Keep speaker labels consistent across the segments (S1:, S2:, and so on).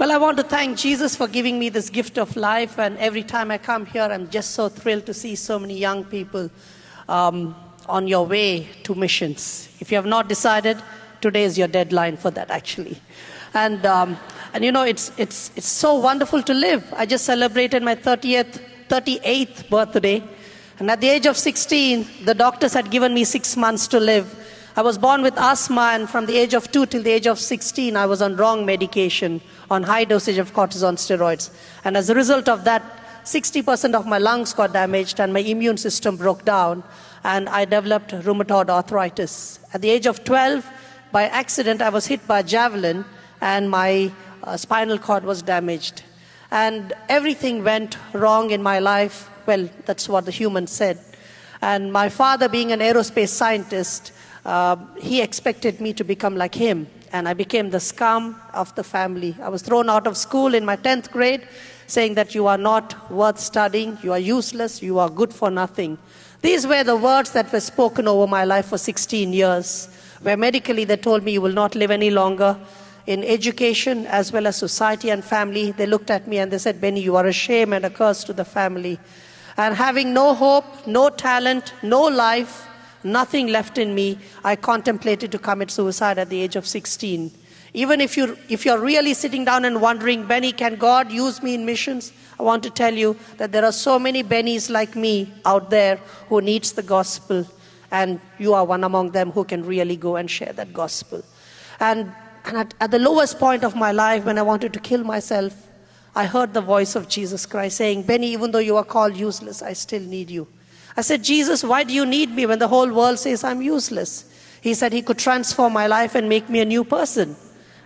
S1: Well, I want to thank Jesus for giving me this gift of life, and every time I come here, I'm just so thrilled to see so many young people on your way to missions. If you have not decided, today is your deadline for that, actually. And you know, it's so wonderful to live. I just celebrated my 38th birthday, and at the age of 16, the doctors had given me 6 months to live. I was born with asthma, and from the age of 2 till the age of 16, I was on wrong medication, on high dosage of cortisone steroids. And as a result of that, 60% of my lungs got damaged and my immune system broke down, and I developed rheumatoid arthritis. At the age of 12, by accident, I was hit by a javelin, and my spinal cord was damaged. And everything went wrong in my life. Well, that's what the humans said. And my father, being an aerospace scientist, he expected me to become like him, and I became the scum of the family. I was thrown out of school in my 10th grade, saying that you are not worth studying, you are useless, you are good for nothing. These were the words that were spoken over my life for 16 years, where medically they told me you will not live any longer. In education, as well as society and family, they looked at me and they said, Benny, you are a shame and a curse to the family. And having no hope, no talent, no life, nothing left in me, I contemplated to commit suicide at the age of 16. Even if you're really sitting down and wondering, Benny, can God use me in missions? I want to tell you that there are so many Bennys like me out there who needs the gospel, and you are one among them who can really go and share that gospel. And at the lowest point of my life, when I wanted to kill myself, I heard the voice of Jesus Christ saying, Benny, even though you are called useless, I still need you. I said, Jesus, why do you need me when the whole world says I'm useless? He said he could transform my life and make me a new person.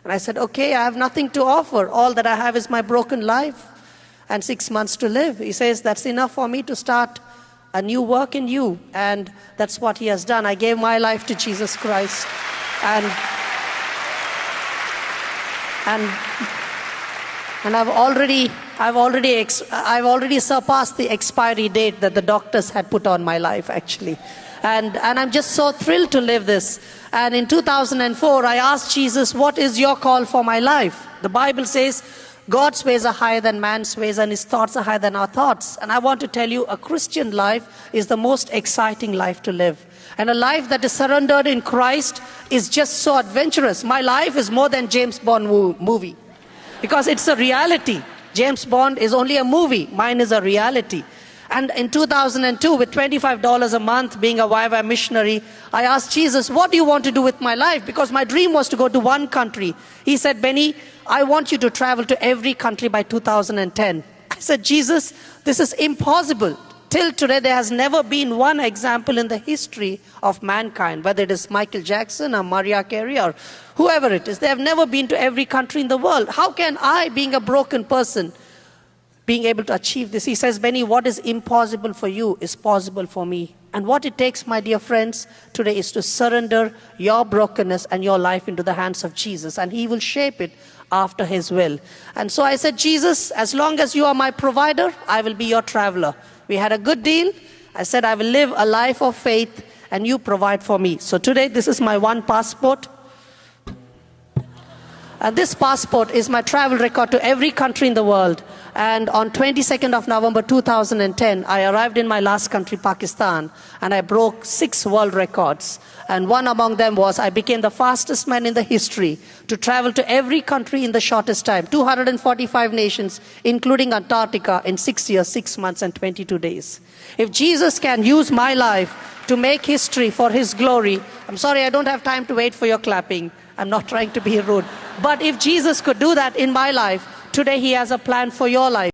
S1: And I said, okay, I have nothing to offer. All that I have is my broken life and 6 months to live. He says, that's enough for me to start a new work in you. And that's what he has done. I gave my life to Jesus Christ. And I've already surpassed the expiry date that the doctors had put on my life, actually. And I'm just so thrilled to live this. And in 2004, I asked Jesus, what is your call for my life? The Bible says, God's ways are higher than man's ways, and his thoughts are higher than our thoughts. And I want to tell you, a Christian life is the most exciting life to live. And a life that is surrendered in Christ is just so adventurous. My life is more than James Bond movie, because it's a reality. James Bond is only a movie. Mine is a reality. And in 2002, with $25 a month, being a YWAM missionary, I asked Jesus, what do you want to do with my life? Because my dream was to go to one country. He said, Benny, I want you to travel to every country by 2010. I said, Jesus, this is impossible. Till today, there has never been one example in the history of mankind, whether it is Michael Jackson or Mariah Carey or whoever it is. They have never been to every country in the world. How can I, being a broken person, being able to achieve this? He says, Benny, what is impossible for you is possible for me. And what it takes, my dear friends, today is to surrender your brokenness and your life into the hands of Jesus, and he will shape it after his will. And so I said, Jesus, as long as you are my provider, I will be your traveler. We had a good deal. I said, I will live a life of faith, and you provide for me. So today, this is my one passport. And this passport is my travel record to every country in the world. And on 22nd of November 2010, I arrived in my last country, Pakistan, and I broke 6 world records. And one among them was I became the fastest man in the history to travel to every country in the shortest time, 245 nations, including Antarctica, in 6 years, 6 months, and 22 days. If Jesus can use my life to make history for his glory, I'm sorry, I don't have time to wait for your clapping. I'm not trying to be rude. But if Jesus could do that in my life, today he has a plan for your life.